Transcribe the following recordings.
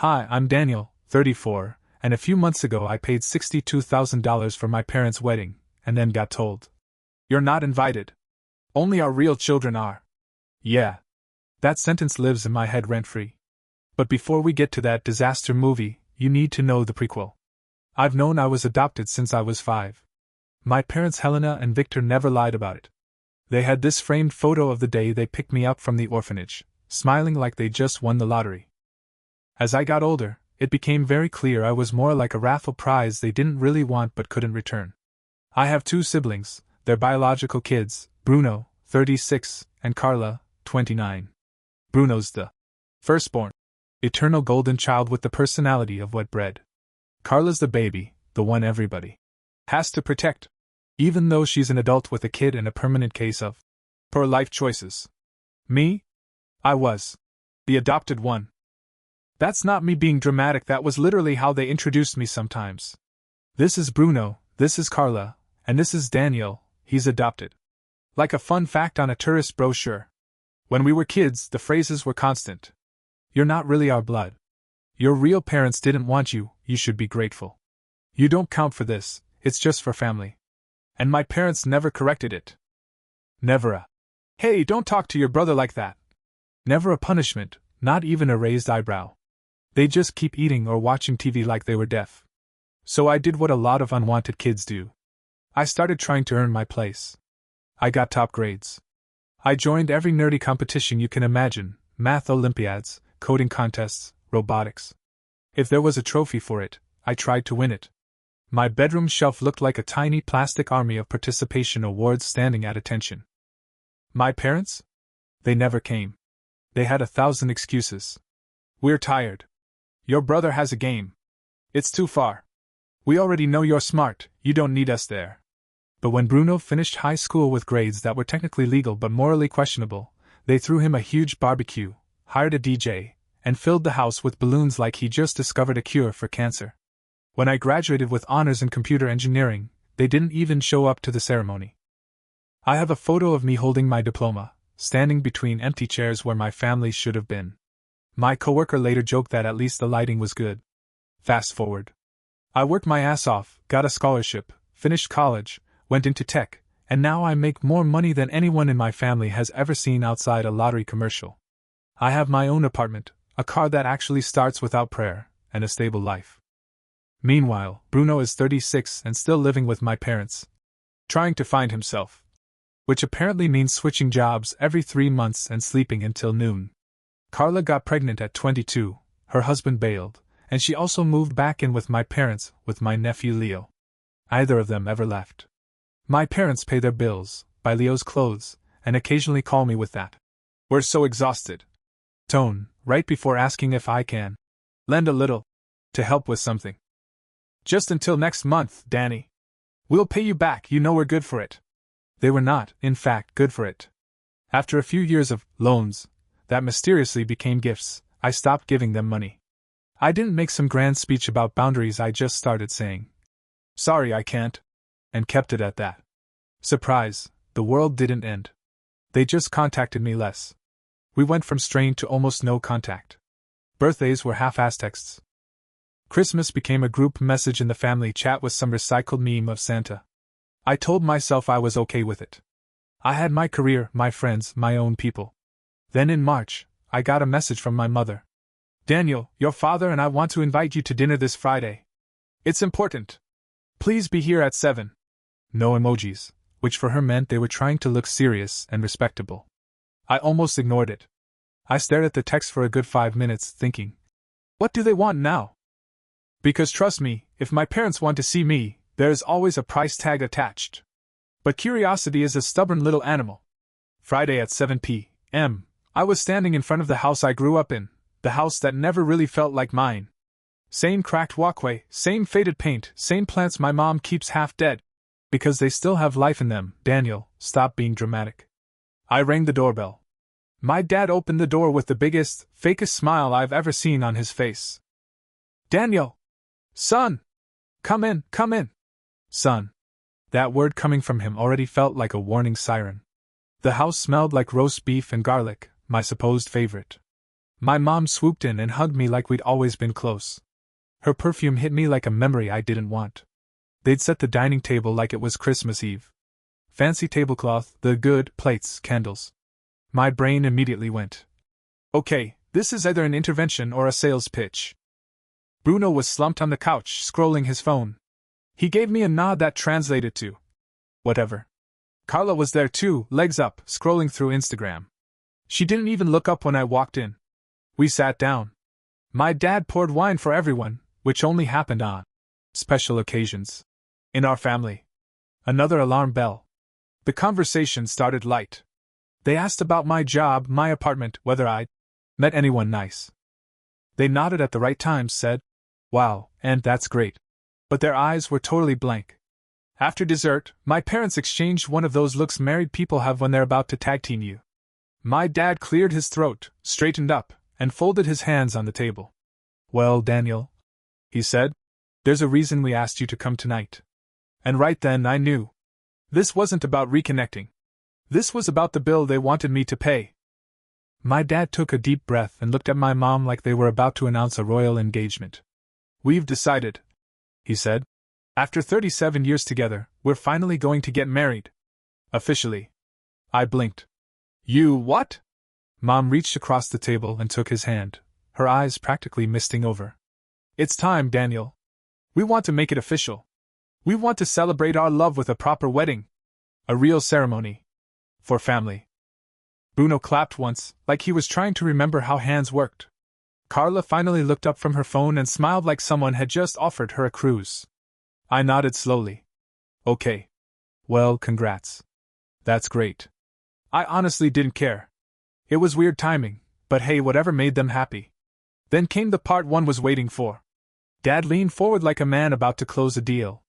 Hi, I'm Daniel, 34, and a few months ago I paid $62,000 for my parents' wedding, and then got told, "You're not invited. Only our real children are." Yeah. That sentence lives in my head rent-free. But before we get to that disaster movie, you need to know the prequel. I've known I was adopted since I was 5. My parents Helena and Victor never lied about it. They had this framed photo of the day they picked me up from the orphanage, smiling like they just won the lottery. As I got older, it became very clear I was more like a raffle prize they didn't really want but couldn't return. I have 2 siblings, their biological kids, Bruno, 36, and Carla, 29. Bruno's the firstborn, eternal golden child with the personality of wet bread. Carla's the baby, the one everybody has to protect, even though she's an adult with a kid and a permanent case of poor life choices. Me? I was the adopted one. That's not me being dramatic, that was literally how they introduced me sometimes. This is Bruno, this is Carla, and this is Daniel, he's adopted. Like a fun fact on a tourist brochure. When we were kids, the phrases were constant. You're not really our blood. Your real parents didn't want you, you should be grateful. You don't count for this, it's just for family. And my parents never corrected it. Never a, "Hey, don't talk to your brother like that." Never a punishment, not even a raised eyebrow. They just keep eating or watching TV like they were deaf. So I did what a lot of unwanted kids do. I started trying to earn my place. I got top grades. I joined every nerdy competition you can imagine, math olympiads, coding contests, robotics. If there was a trophy for it, I tried to win it. My bedroom shelf looked like a tiny plastic army of participation awards standing at attention. My parents? They never came. They had 1,000 excuses. "We're tired. Your brother has a game. It's too far. We already know you're smart, you don't need us there." But when Bruno finished high school with grades that were technically legal but morally questionable, they threw him a huge barbecue, hired a DJ, and filled the house with balloons like he just discovered a cure for cancer. When I graduated with honors in computer engineering, they didn't even show up to the ceremony. I have a photo of me holding my diploma, standing between empty chairs where my family should have been. My coworker later joked that at least the lighting was good. Fast forward. I worked my ass off, got a scholarship, finished college, went into tech, and now I make more money than anyone in my family has ever seen outside a lottery commercial. I have my own apartment, a car that actually starts without prayer, and a stable life. Meanwhile, Bruno is 36 and still living with my parents, trying to find himself. Which apparently means switching jobs every 3 months and sleeping until noon. Carla got pregnant at 22, her husband bailed, and she also moved back in with my parents, with my nephew Leo. Neither of them ever left. My parents pay their bills, buy Leo's clothes, and occasionally call me with that "we're so exhausted" tone, right before asking if I can lend a little to help with something. "Just until next month, Danny. We'll pay you back, you know we're good for it." They were not, in fact, good for it. After a few years of loans that mysteriously became gifts, I stopped giving them money. I didn't make some grand speech about boundaries, I just started saying, "Sorry, I can't," and kept it at that. Surprise, the world didn't end. They just contacted me less. We went from strained to almost no contact. Birthdays were half-assed texts. Christmas became a group message in the family chat with some recycled meme of Santa. I told myself I was okay with it. I had my career, my friends, my own people. Then in March, I got a message from my mother. "Daniel, your father and I want to invite you to dinner this Friday. It's important. Please be here at 7. No emojis, which for her meant they were trying to look serious and respectable. I almost ignored it. I stared at the text for a good 5 minutes, thinking, what do they want now? Because trust me, if my parents want to see me, there is always a price tag attached. But curiosity is a stubborn little animal. Friday at 7 p.m., I was standing in front of the house I grew up in, the house that never really felt like mine. Same cracked walkway, same faded paint, same plants my mom keeps half dead. Because they still have life in them. "Daniel, stop being dramatic." I rang the doorbell. My dad opened the door with the biggest, fakest smile I've ever seen on his face. "Daniel! Son! Come in, come in!" Son. That word coming from him already felt like a warning siren. The house smelled like roast beef and garlic, my supposed favorite. My mom swooped in and hugged me like we'd always been close. Her perfume hit me like a memory I didn't want. They'd set the dining table like it was Christmas Eve. Fancy tablecloth, the good, plates, candles. My brain immediately went, okay, this is either an intervention or a sales pitch. Bruno was slumped on the couch, scrolling his phone. He gave me a nod that translated to, whatever. Carla was there too, legs up, scrolling through Instagram. She didn't even look up when I walked in. We sat down. My dad poured wine for everyone, which only happened on special occasions. In our family. Another alarm bell. The conversation started light. They asked about my job, my apartment, whether I'd met anyone nice. They nodded at the right times, said, wow, and that's great. But their eyes were totally blank. After dessert, my parents exchanged one of those looks married people have when they're about to tag team you. My dad cleared his throat, straightened up, and folded his hands on the table. Well, Daniel, he said, there's a reason we asked you to come tonight. And right then I knew. This wasn't about reconnecting. This was about the bill they wanted me to pay. My dad took a deep breath and looked at my mom like they were about to announce a royal engagement. We've decided, he said. After 37 years together, we're finally going to get married. Officially. I blinked. You what? Mom reached across the table and took his hand, her eyes practically misting over. It's time, Daniel. We want to make it official. We want to celebrate our love with a proper wedding. A real ceremony. For family. Bruno clapped once, like he was trying to remember how hands worked. Carla finally looked up from her phone and smiled like someone had just offered her a cruise. I nodded slowly. Okay. Well, congrats. That's great. I honestly didn't care. It was weird timing, but hey, whatever made them happy. Then came the part one was waiting for. Dad leaned forward like a man about to close a deal.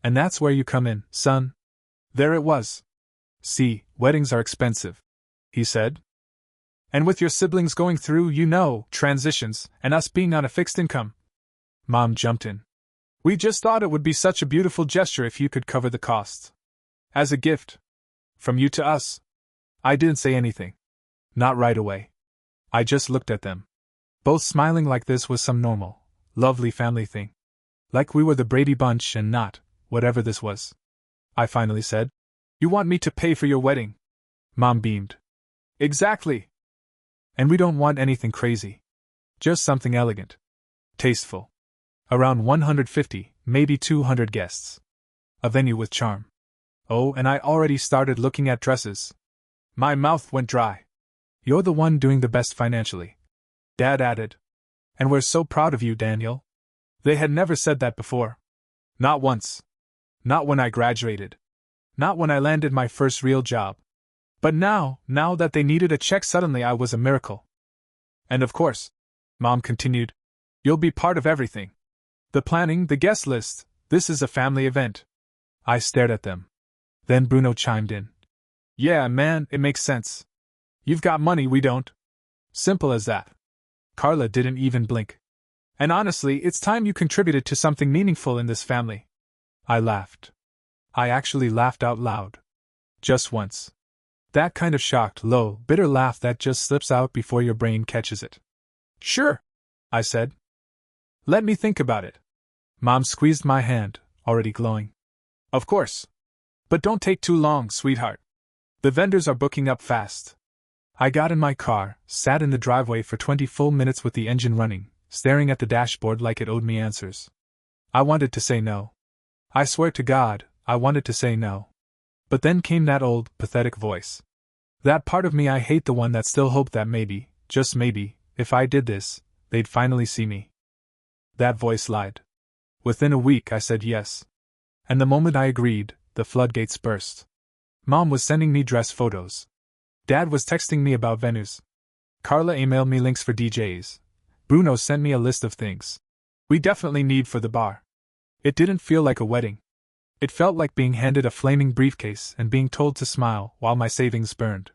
And that's where you come in, son. There it was. See, weddings are expensive, he said. And with your siblings going through, transitions, and us being on a fixed income. Mom jumped in. We just thought it would be such a beautiful gesture if you could cover the costs. As a gift. From you to us. I didn't say anything. Not right away. I just looked at them. Both smiling like this was some normal, lovely family thing. Like we were the Brady Bunch and not whatever this was. I finally said. You want me to pay for your wedding? Mom beamed. Exactly. And we don't want anything crazy. Just something elegant. Tasteful. Around 150, maybe 200 guests. A venue with charm. Oh, and I already started looking at dresses. My mouth went dry. You're the one doing the best financially. Dad added. And we're so proud of you, Daniel. They had never said that before. Not once. Not when I graduated. Not when I landed my first real job. But now that they needed a check, suddenly I was a miracle. And of course, Mom continued, you'll be part of everything. The planning, the guest list, this is a family event. I stared at them. Then Bruno chimed in. Yeah, man, it makes sense. You've got money, we don't. Simple as that. Carla didn't even blink. And honestly, it's time you contributed to something meaningful in this family. I laughed. I actually laughed out loud. Just once. That kind of shocked, low, bitter laugh that just slips out before your brain catches it. Sure, I said. Let me think about it. Mom squeezed my hand, already glowing. Of course. But don't take too long, sweetheart. The vendors are booking up fast. I got in my car, sat in the driveway for 20 full minutes with the engine running, staring at the dashboard like it owed me answers. I wanted to say no. I swear to God, I wanted to say no. But then came that old, pathetic voice. That part of me I hate, the one that still hoped that maybe, just maybe, if I did this, they'd finally see me. That voice lied. Within a week I said yes. And the moment I agreed, the floodgates burst. Mom was sending me dress photos. Dad was texting me about venues. Carla emailed me links for DJs. Bruno sent me a list of things we definitely need for the bar. It didn't feel like a wedding. It felt like being handed a flaming briefcase and being told to smile while my savings burned.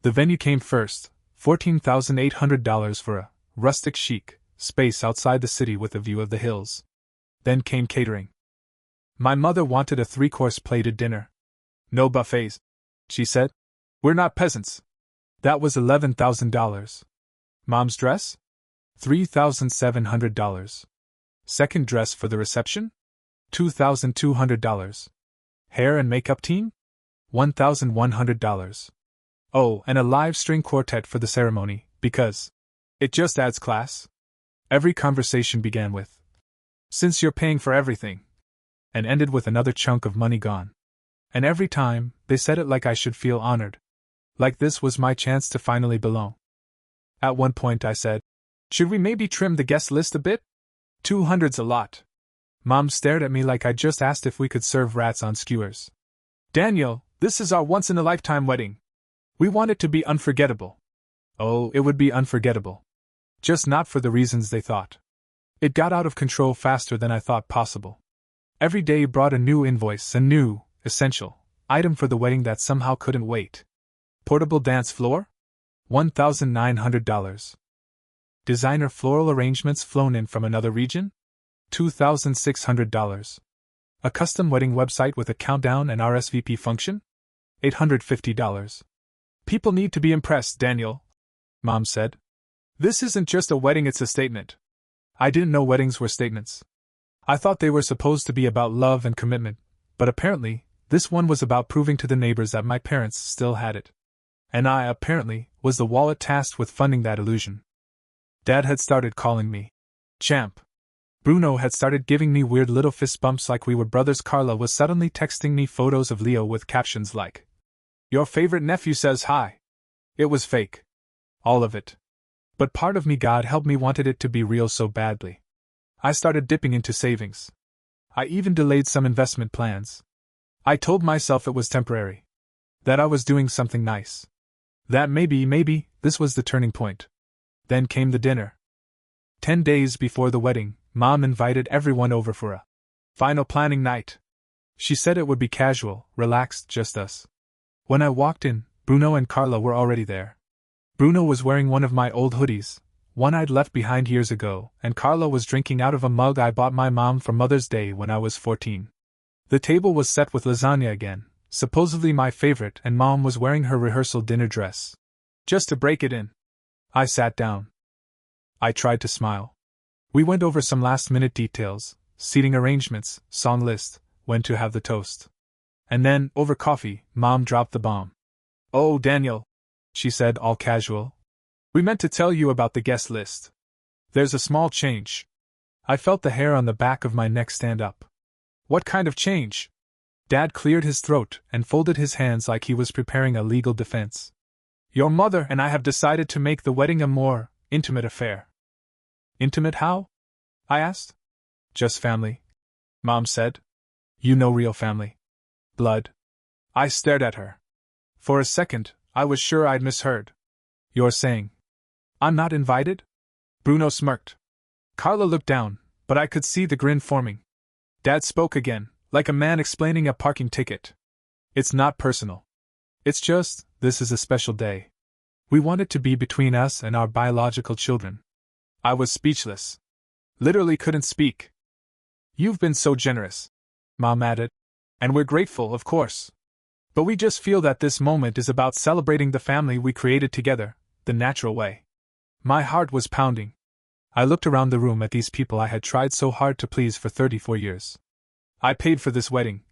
The venue came first, $14,800 for a rustic chic space outside the city with a view of the hills. Then came catering. My mother wanted a 3-course plated dinner. No buffets, she said. We're not peasants. That was $11,000. Mom's dress? $3,700. Second dress for the reception? $2,200. Hair and makeup team? $1,100. Oh, and a live string quartet for the ceremony, because it just adds class. Every conversation began with, "Since you're paying for everything," and ended with another chunk of money gone. And every time, they said it like I should feel honored. Like this was my chance to finally belong. At one point I said, "Should we maybe trim the guest list a bit? 200's a lot." Mom stared at me like I just asked if we could serve rats on skewers. "Daniel, this is our once-in-a-lifetime wedding. We want it to be unforgettable." Oh, it would be unforgettable. Just not for the reasons they thought. It got out of control faster than I thought possible. Every day brought a new invoice, a new, essential, item for the wedding that somehow couldn't wait. Portable dance floor? $1,900. Designer floral arrangements flown in from another region? $2,600. A custom wedding website with a countdown and RSVP function? $850. "People need to be impressed, Daniel," Mom said. "This isn't just a wedding, it's a statement." I didn't know weddings were statements. I thought they were supposed to be about love and commitment, but apparently, this one was about proving to the neighbors that my parents still had it. And I, apparently, was the wallet tasked with funding that illusion. Dad had started calling me Champ. Bruno had started giving me weird little fist bumps like we were brothers. Carla was suddenly texting me photos of Leo with captions like, "Your favorite nephew says hi." It was fake. All of it. But part of me, God help me, wanted it to be real so badly. I started dipping into savings. I even delayed some investment plans. I told myself it was temporary. That I was doing something nice. That maybe, this was the turning point. Then came the dinner. 10 days before the wedding, Mom invited everyone over for a final planning night. She said it would be casual, relaxed, just us. When I walked in, Bruno and Carla were already there. Bruno was wearing one of my old hoodies, one I'd left behind years ago, and Carla was drinking out of a mug I bought my mom for Mother's Day when I was 14. The table was set with lasagna again, supposedly my favorite, and Mom was wearing her rehearsal dinner dress. Just to break it in. I sat down. I tried to smile. We went over some last-minute details, seating arrangements, song list, when to have the toast. And then, over coffee, Mom dropped the bomb. "Oh, Daniel," she said, all casual. "We meant to tell you about the guest list. There's a small change." I felt the hair on the back of my neck stand up. "What kind of change?" Dad cleared his throat and folded his hands like he was preparing a legal defense. "Your mother and I have decided to make the wedding a more intimate affair." "Intimate how?" I asked. "Just family," Mom said. "You know, real family. Blood." I stared at her. For a second, I was sure I'd misheard. "You're saying I'm not invited?" Bruno smirked. Carla looked down, but I could see the grin forming. Dad spoke again, like a man explaining a parking ticket. "It's not personal. It's just, this is a special day. We want it to be between us and our biological children." I was speechless. Literally couldn't speak. "You've been so generous," Mom added. "And we're grateful, of course. But we just feel that this moment is about celebrating the family we created together, the natural way." My heart was pounding. I looked around the room at these people I had tried so hard to please for 34 years. "I paid for this wedding,"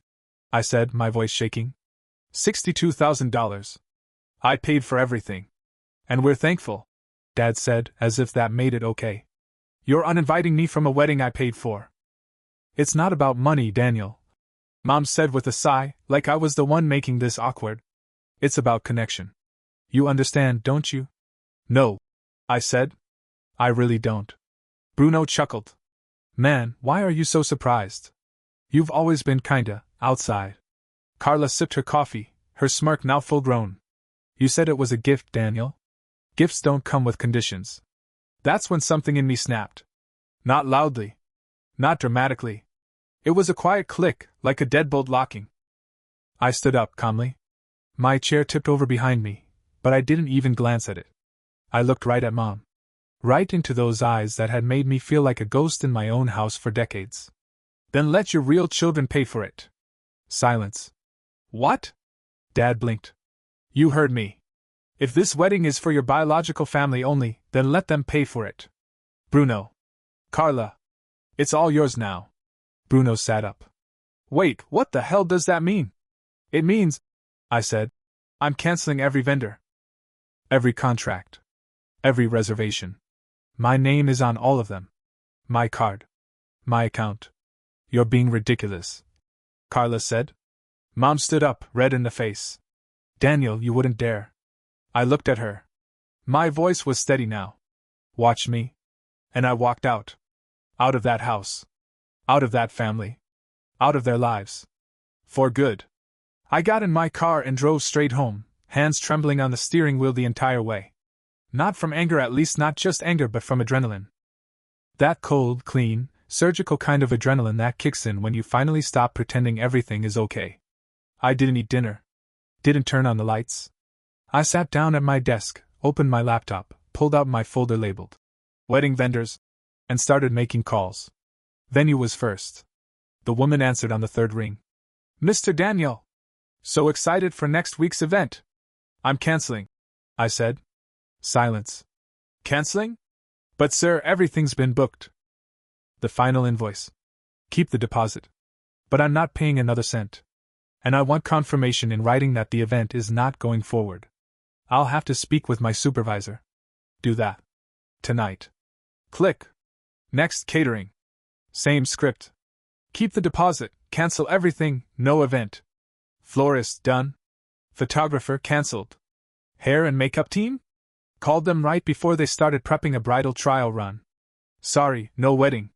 I said, my voice shaking. $62,000. I paid for everything. "And we're thankful," Dad said, as if that made it okay. "You're uninviting me from a wedding I paid for." "It's not about money, Daniel," Mom said with a sigh, like I was the one making this awkward. "It's about connection. You understand, don't you?" "No," I said. "I really don't." Bruno chuckled. "Man, why are you so surprised? You've always been kinda outside." Carla sipped her coffee, her smirk now full grown. "You said it was a gift, Daniel. Gifts don't come with conditions." That's when something in me snapped. Not loudly. Not dramatically. It was a quiet click, like a deadbolt locking. I stood up calmly. My chair tipped over behind me, but I didn't even glance at it. I looked right at Mom. Right into those eyes that had made me feel like a ghost in my own house for decades. "Then let your real children pay for it." Silence. "What?" Dad blinked. "You heard me. If this wedding is for your biological family only, then let them pay for it. Bruno. Carla. It's all yours now. Bruno sat up. Wait, what the hell does that mean? It means, I said, I'm canceling every vendor. Every contract. Every reservation. My name is on all of them. My card. My account. You're being ridiculous, Carla said. Mom stood up, red in the face. Daniel, you wouldn't dare. I looked at her. My voice was steady now. Watch me. And I walked out. Out of that house. Out of that family. Out of their lives. For good. I got in my car and drove straight home, hands trembling on the steering wheel the entire way. Not from anger, at least not just anger, but from adrenaline. That cold, clean, surgical kind of adrenaline that kicks in when you finally stop pretending everything is okay. I didn't eat dinner. Didn't turn on the lights. I sat down at my desk, opened my laptop, pulled out my folder labeled Wedding Vendors, and started making calls. Venue was first. The woman answered on the third ring. Mr. Daniel. So excited for next week's event. I'm canceling, I said. Silence. Canceling? But sir, everything's been booked. The final invoice. Keep the deposit. But I'm not paying another cent. And I want confirmation in writing that the event is not going forward. I'll have to speak with my supervisor. Do that. Tonight. Click. Next, catering. Same script. Keep the deposit, cancel everything, no event. Florist, done. Photographer, cancelled. Hair and makeup team? Called them right before they started prepping a bridal trial run. Sorry, no wedding.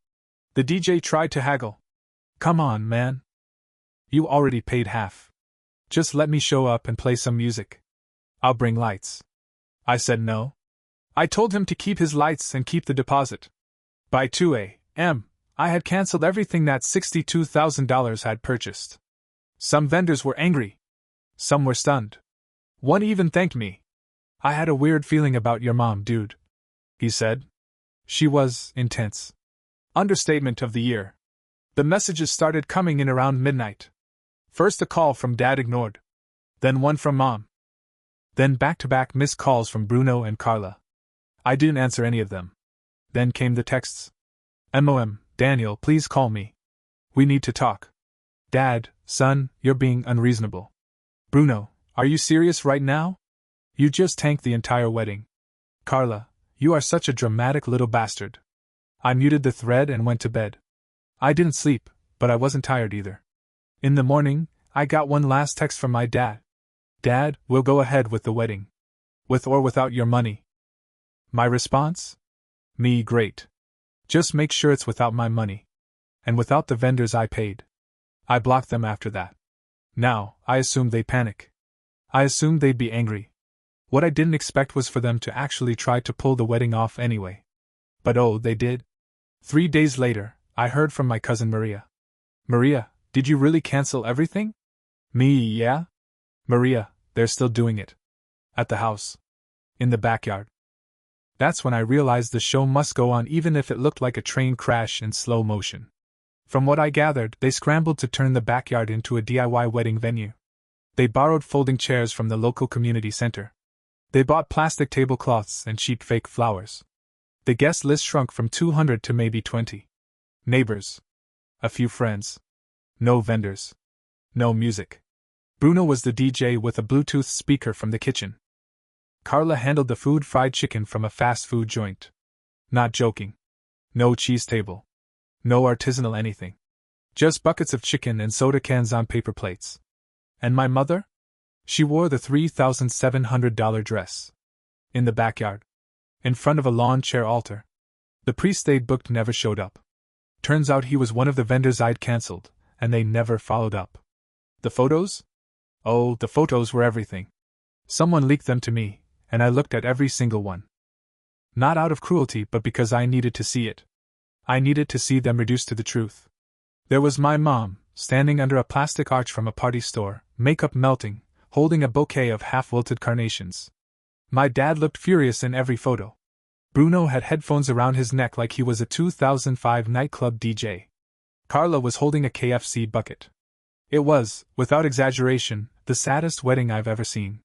The DJ tried to haggle. Come on, man. You already paid half. Just let me show up and play some music. I'll bring lights. I said no. I told him to keep his lights and keep the deposit. By 2 a.m., I had canceled everything that $62,000 had purchased. Some vendors were angry. Some were stunned. One even thanked me. I had a weird feeling about your mom, dude, he said. She was intense. Understatement of the year. The messages started coming in around midnight. First a call from Dad ignored. Then one from Mom. Then back-to-back missed calls from Bruno and Carla. I didn't answer any of them. Then came the texts. MOM, Daniel, please call me. We need to talk. Dad, son, you're being unreasonable. Bruno, are you serious right now? You just tanked the entire wedding. Carla, you are such a dramatic little bastard. I muted the thread and went to bed. I didn't sleep, but I wasn't tired either. In the morning, I got one last text from my dad. Dad, we'll go ahead with the wedding. With or without your money. My response? Me, great. Just make sure it's without my money. And without the vendors I paid. I blocked them after that. Now, I assumed they'd panic. I assumed they'd be angry. What I didn't expect was for them to actually try to pull the wedding off anyway. But oh, they did. 3 days later, I heard from my cousin Maria. Maria, did you really cancel everything? Me, yeah? Maria, they're still doing it. At the house. In the backyard. That's when I realized the show must go on even if it looked like a train crash in slow motion. From what I gathered, they scrambled to turn the backyard into a DIY wedding venue. They borrowed folding chairs from the local community center. They bought plastic tablecloths and cheap fake flowers. The guest list shrunk from 200 to maybe 20. Neighbors. A few friends. No vendors. No music. Bruno was the DJ with a Bluetooth speaker from the kitchen. Carla handled the food, fried chicken from a fast food joint. Not joking. No cheese table. No artisanal anything. Just buckets of chicken and soda cans on paper plates. And my mother? She wore the $3,700 dress. In the backyard. In front of a lawn chair altar. The priest they'd booked never showed up. Turns out he was one of the vendors I'd cancelled, and they never followed up. The photos? Oh, the photos were everything. Someone leaked them to me, and I looked at every single one. Not out of cruelty, but because I needed to see it. I needed to see them reduced to the truth. There was my mom, standing under a plastic arch from a party store, makeup melting, holding a bouquet of half-wilted carnations. My dad looked furious in every photo. Bruno had headphones around his neck like he was a 2005 nightclub DJ. Carla was holding a KFC bucket. It was, without exaggeration, the saddest wedding I've ever seen.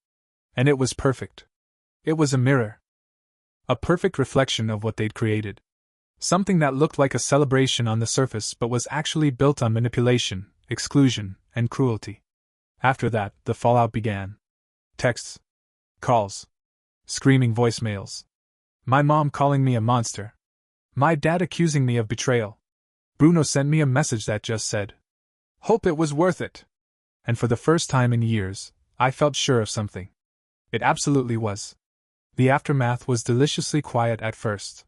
And it was perfect. It was a mirror. A perfect reflection of what they'd created. Something that looked like a celebration on the surface but was actually built on manipulation, exclusion, and cruelty. After that, the fallout began. Texts. Calls. Screaming voicemails. My mom calling me a monster. My dad accusing me of betrayal. Bruno sent me a message that just said, "Hope it was worth it." And for the first time in years, I felt sure of something. It absolutely was. The aftermath was deliciously quiet at first.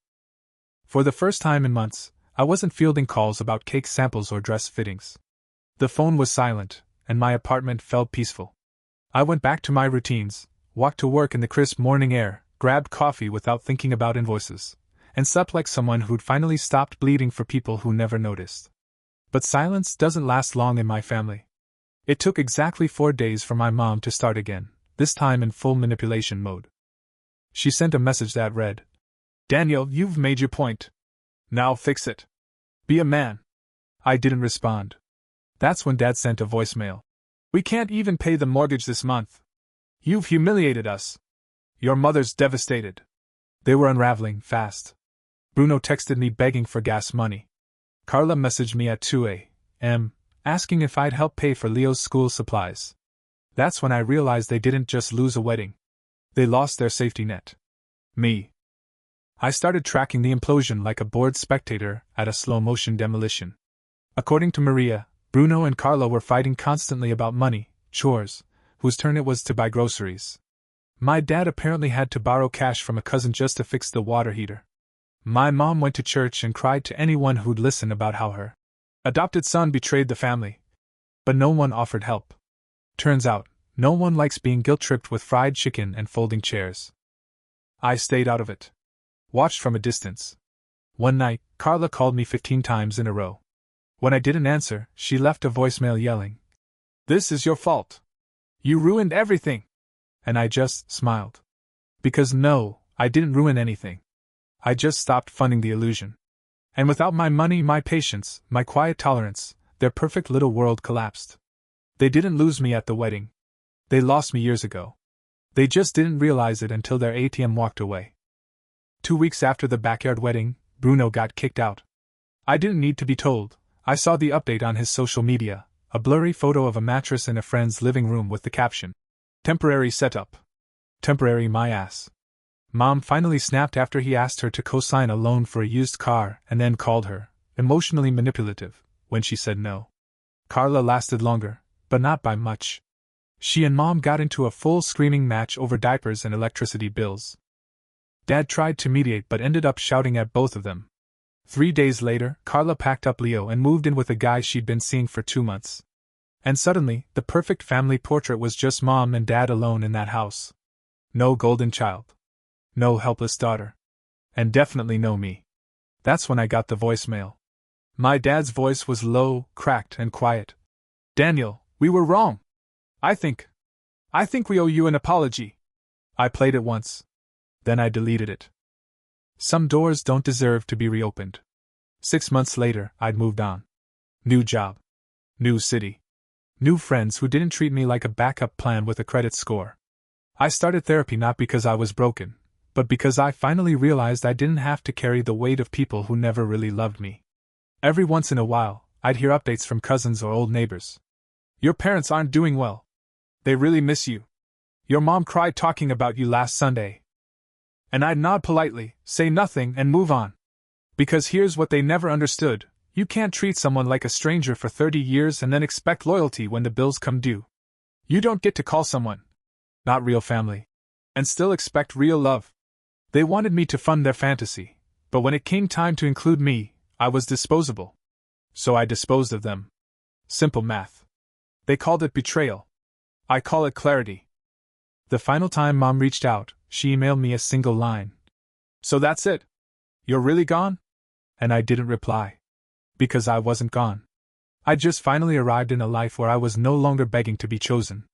For the first time in months, I wasn't fielding calls about cake samples or dress fittings. The phone was silent, and my apartment felt peaceful. I went back to my routines, walked to work in the crisp morning air, grabbed coffee without thinking about invoices, and slept like someone who'd finally stopped bleeding for people who never noticed. But silence doesn't last long in my family. It took exactly 4 days for my mom to start again, this time in full manipulation mode. She sent a message that read, "Daniel, you've made your point. Now fix it. Be a man." I didn't respond. That's when Dad sent a voicemail. "We can't even pay the mortgage this month. You've humiliated us. Your mother's devastated." They were unraveling fast. Bruno texted me begging for gas money. Carla messaged me at 2 a.m., asking if I'd help pay for Leo's school supplies. That's when I realized they didn't just lose a wedding. They lost their safety net. Me. I started tracking the implosion like a bored spectator at a slow-motion demolition. According to Maria, Bruno and Carla were fighting constantly about money, chores, whose turn it was to buy groceries. My dad apparently had to borrow cash from a cousin just to fix the water heater. My mom went to church and cried to anyone who'd listen about how her adopted son betrayed the family. But no one offered help. Turns out, no one likes being guilt-tripped with fried chicken and folding chairs. I stayed out of it. Watched from a distance. One night, Carla called me 15 times in a row. When I didn't answer, she left a voicemail yelling, "This is your fault. You ruined everything." And I just smiled. Because no, I didn't ruin anything. I just stopped funding the illusion. And without my money, my patience, my quiet tolerance, their perfect little world collapsed. They didn't lose me at the wedding. They lost me years ago. They just didn't realize it until their ATM walked away. 2 weeks after the backyard wedding, Bruno got kicked out. I didn't need to be told. I saw the update on his social media, a blurry photo of a mattress in a friend's living room with the caption, "Temporary setup. Temporary my ass." Mom finally snapped after he asked her to co-sign a loan for a used car and then called her emotionally manipulative when she said no. Carla lasted longer, but not by much. She and Mom got into a full screaming match over diapers and electricity bills. Dad tried to mediate but ended up shouting at both of them. 3 days later, Carla packed up Leo and moved in with a guy she'd been seeing for 2 months. And suddenly, the perfect family portrait was just Mom and Dad alone in that house. No golden child. No helpless daughter. And definitely no me. That's when I got the voicemail. My dad's voice was low, cracked, and quiet. "Daniel, we were wrong. I think we owe you an apology." I played it once. Then I deleted it. Some doors don't deserve to be reopened. 6 months later, I'd moved on. New job. New city. New friends who didn't treat me like a backup plan with a credit score. I started therapy not because I was broken, but because I finally realized I didn't have to carry the weight of people who never really loved me. Every once in a while, I'd hear updates from cousins or old neighbors. "Your parents aren't doing well. They really miss you. Your mom cried talking about you last Sunday." And I'd nod politely, say nothing, and move on. Because here's what they never understood: you can't treat someone like a stranger for 30 years and then expect loyalty when the bills come due. You don't get to call someone, not real family, and still expect real love. They wanted me to fund their fantasy, but when it came time to include me, I was disposable. So I disposed of them. Simple math. They called it betrayal. I call it clarity. The final time Mom reached out, she emailed me a single line. "So that's it? You're really gone?" And I didn't reply. Because I wasn't gone. I just finally arrived in a life where I was no longer begging to be chosen.